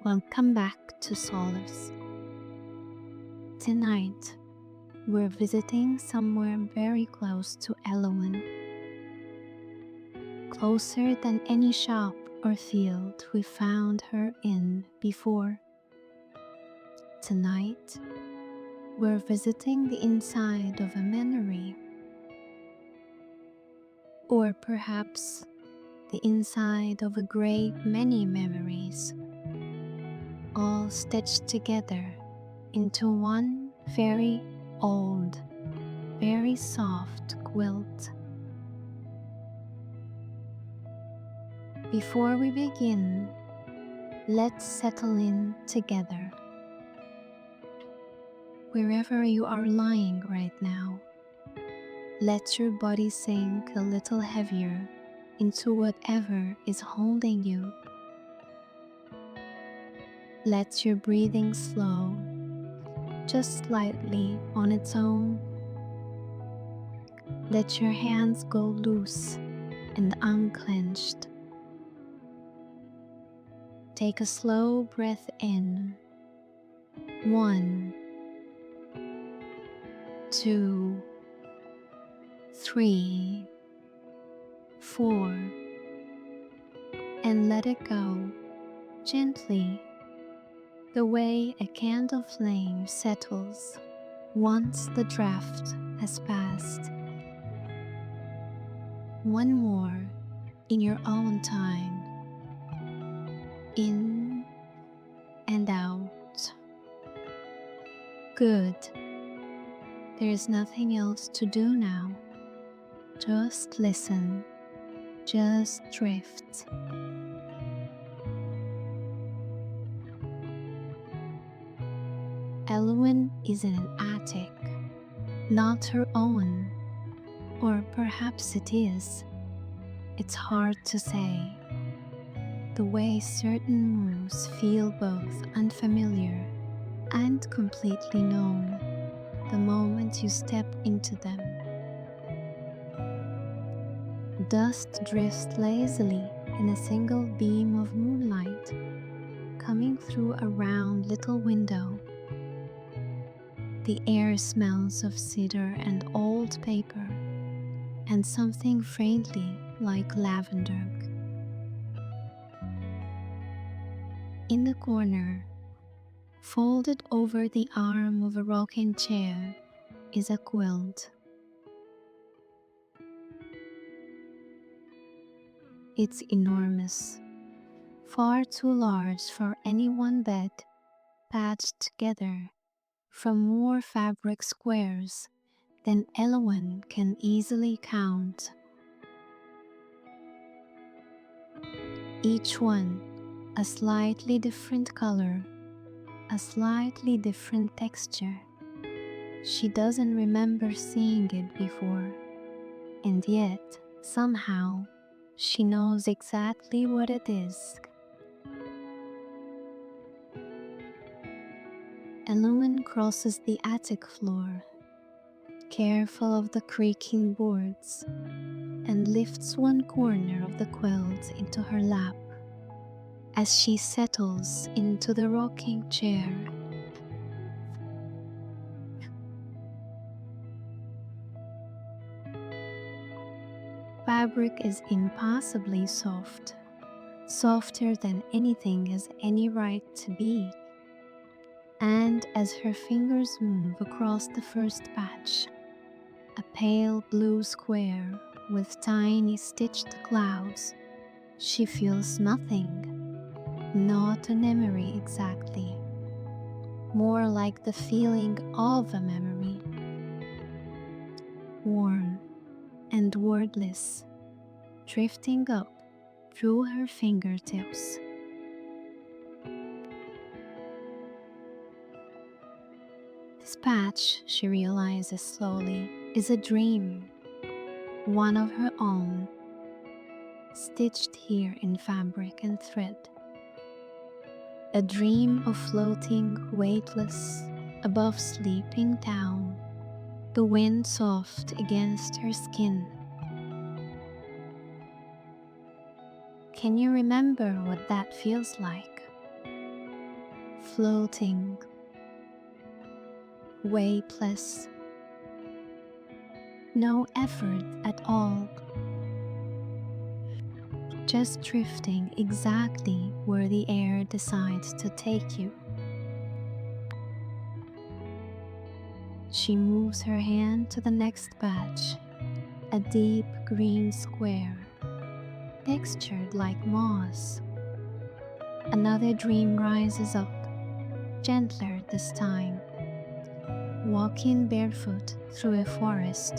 Welcome back to Solace. Tonight, we're visiting somewhere very close to Elowen, closer than any shop or field we found her in before. Tonight, we're visiting the inside of a memory, or perhaps the inside of a great many memories, all stitched together into one very old, very soft quilt. Before we begin, let's settle in together. Wherever you are lying right now, let your body sink a little heavier into whatever is holding you. Let your breathing slow, just slightly on its own. Let your hands go loose and unclenched. Take a slow breath in. 1, 2, 3, 4, and let it go gently, the way a candle flame settles once the draft has passed. One more in your own time. In and out. Good. There is nothing else to do now. Just listen. Just drift. Elowen is in an attic, not her own, or perhaps it is. It's hard to say. The way certain rooms feel both unfamiliar and completely known the moment you step into them. Dust drifts lazily in a single beam of moonlight coming through a round little window. The air smells of cedar and old paper and something faintly like lavender. In the corner, folded over the arm of a rocking chair, is a quilt. It's enormous, far too large for any one bed, patched together from more fabric squares than Elowen can easily count. Each one a slightly different color, a slightly different texture. She doesn't remember seeing it before, and yet, somehow, she knows exactly what it is. Elowen crosses the attic floor, careful of the creaking boards, and lifts one corner of the quilt into her lap as she settles into the rocking chair. Fabric is impossibly soft, softer than anything has any right to be. And as her fingers move across the first patch, a pale blue square with tiny stitched clouds, she feels nothing. Not a memory exactly, more like the feeling of a memory, warm and wordless, drifting up through her fingertips. This patch, she realizes slowly, is a dream, one of her own, stitched here in fabric and thread. A dream of floating weightless above sleeping town, the wind soft against her skin. Can you remember what that feels like? floating, weightless, no effort at all, just drifting exactly where the air decides to take you. She moves her hand to the next patch, a deep green square, textured like moss. Another dream rises up, gentler this time, walking barefoot through a forest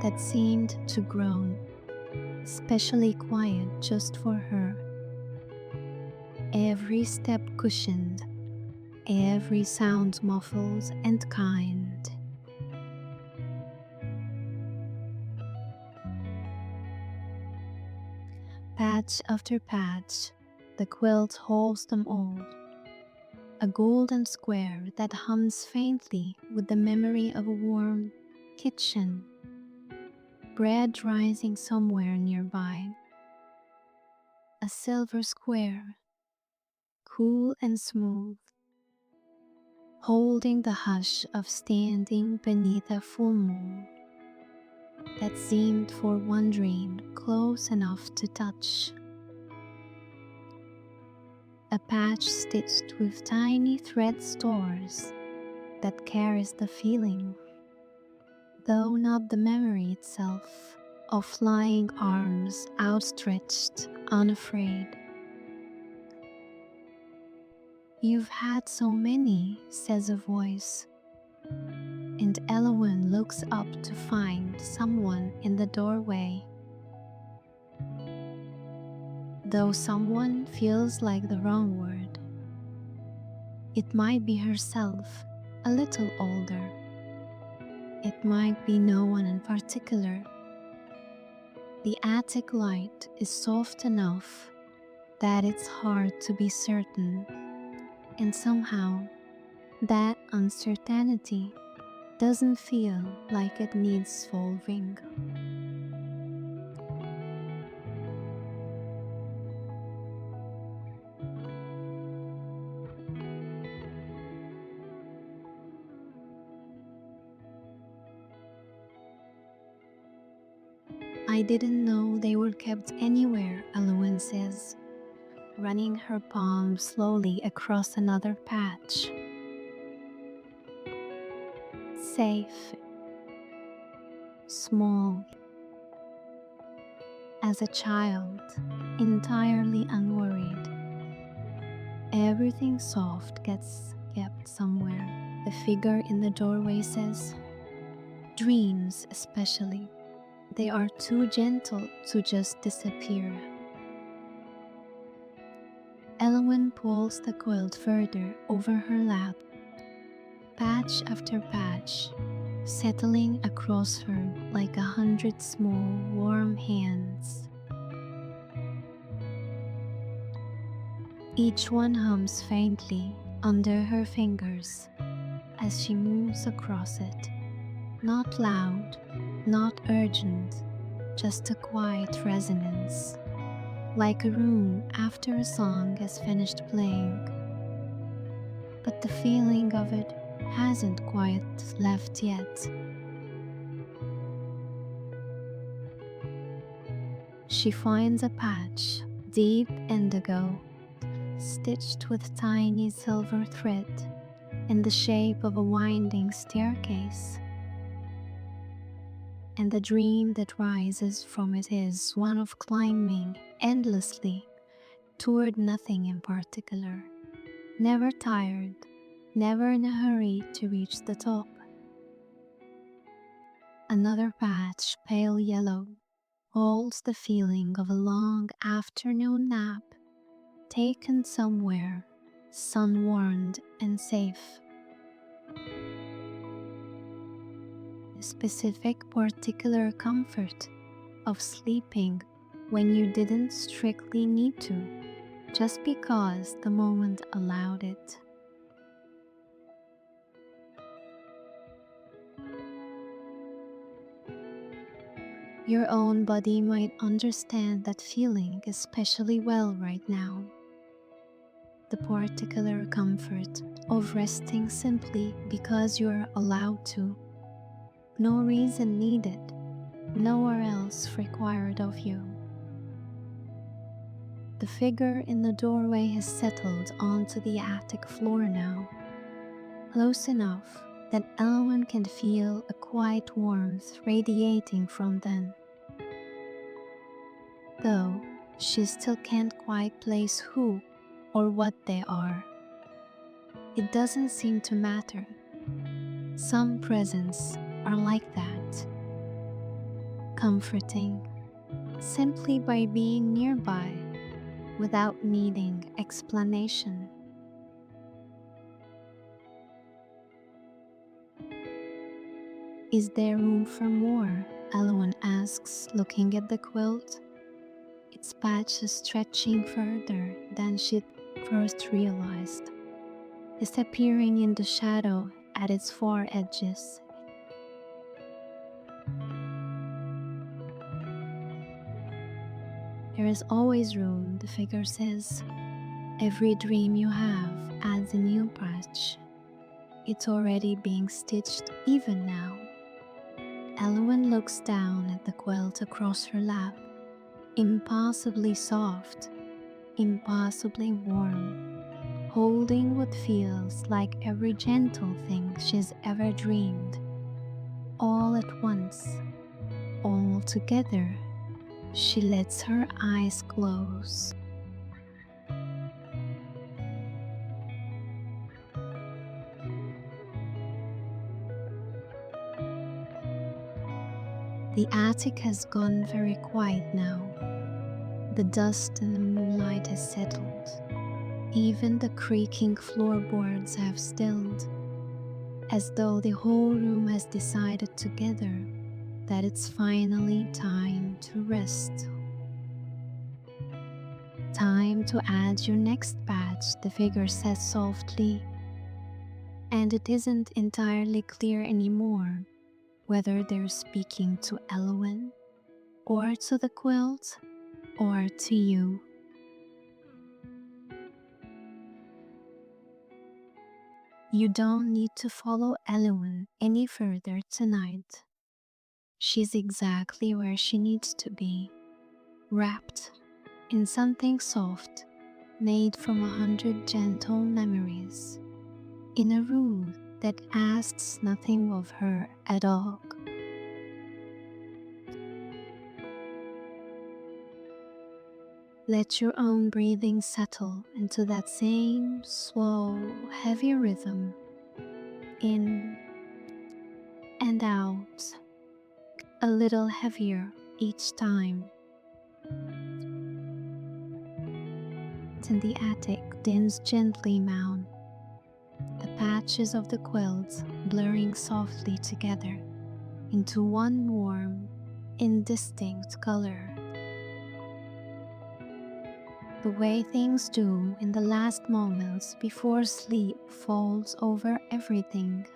that seemed to groan, especially quiet just for her. Every step cushioned, every sound muffled and kind. Patch after patch, the quilt holds them all. A golden square that hums faintly with the memory of a warm kitchen, bread rising somewhere nearby. A silver square, cool and smooth, holding the hush of standing beneath a full moon that seemed for one dream close enough to touch. A patch stitched with tiny thread stores that carries the feeling, though not the memory itself, of flying arms outstretched, unafraid. "You've had so many," says a voice, and Elowen looks up to find someone in the doorway. Though someone feels like the wrong word. It might be herself, a little older. It might be no one in particular. The attic light is soft enough that it's hard to be certain, and somehow that uncertainty doesn't feel like it needs solving. "I didn't know they were kept anywhere," Elowen says, running her palm slowly across another patch. Safe, small, as a child, entirely unworried. Everything soft gets kept somewhere, the figure in the doorway says. Dreams, especially. They are too gentle to just disappear. Elowen pulls the quilt further over her lap, patch after patch, settling across her like 100 small, warm hands. Each one hums faintly under her fingers as she moves across it. Not loud, not urgent, just a quiet resonance, like a room after a song has finished playing. But the feeling of it hasn't quite left yet. She finds a patch, deep indigo, stitched with tiny silver thread in the shape of a winding staircase. And the dream that rises from it is one of climbing endlessly toward nothing in particular, never tired, never in a hurry to reach the top. Another patch, pale yellow, holds the feeling of a long afternoon nap taken somewhere, sun-warmed and safe. A specific particular comfort of sleeping when you didn't strictly need to, just because the moment allowed it. Your own body might understand that feeling especially well right now. the particular comfort of resting simply because you're allowed to. No reason needed, nowhere else required of you. The figure in the doorway has settled onto the attic floor now, close enough that Elowen can feel a quiet warmth radiating from them. Though she still can't quite place who or what they are. It doesn't seem to matter. Some presents are like that, comforting simply by being nearby without needing explanation. Is there room for more? Elowen asks, looking at the quilt. Its patches stretching further than she'd first realized, disappearing in the shadow at its far edges. There is always room, the figure says. Every dream you have adds a new patch. It's already being stitched even now. Elowen looks down at the quilt across her lap. Impossibly soft, impossibly warm, holding what feels like every gentle thing she's ever dreamed. All at once, all together, she lets her eyes close. The attic has gone very quiet now. The dust and the moonlight has settled. Even the creaking floorboards have stilled, as though the whole room has decided together that it's finally time to rest. Time to add your next batch, the figure says softly, and it isn't entirely clear anymore whether they're speaking to Elowen, or to the quilt, or to you. You don't need to follow Elowen any further tonight. She's exactly where she needs to be, wrapped in something soft, made from 100 gentle memories, in a room that asks nothing of her at all. Let your own breathing settle into that same slow, heavy rhythm, in and out, a little heavier each time. In the attic dins gently down, the patches of the quilt blurring softly together into one warm, indistinct color. The way things do in the last moments before sleep falls over everything.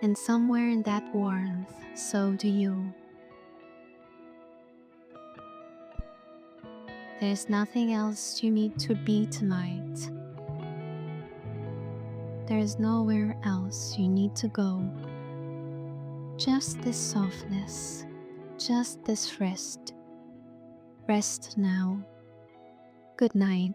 And somewhere in that warmth, so do you. There's nothing else you need to be tonight. There's nowhere else you need to go. Just this softness, just this rest. Rest now. Good night.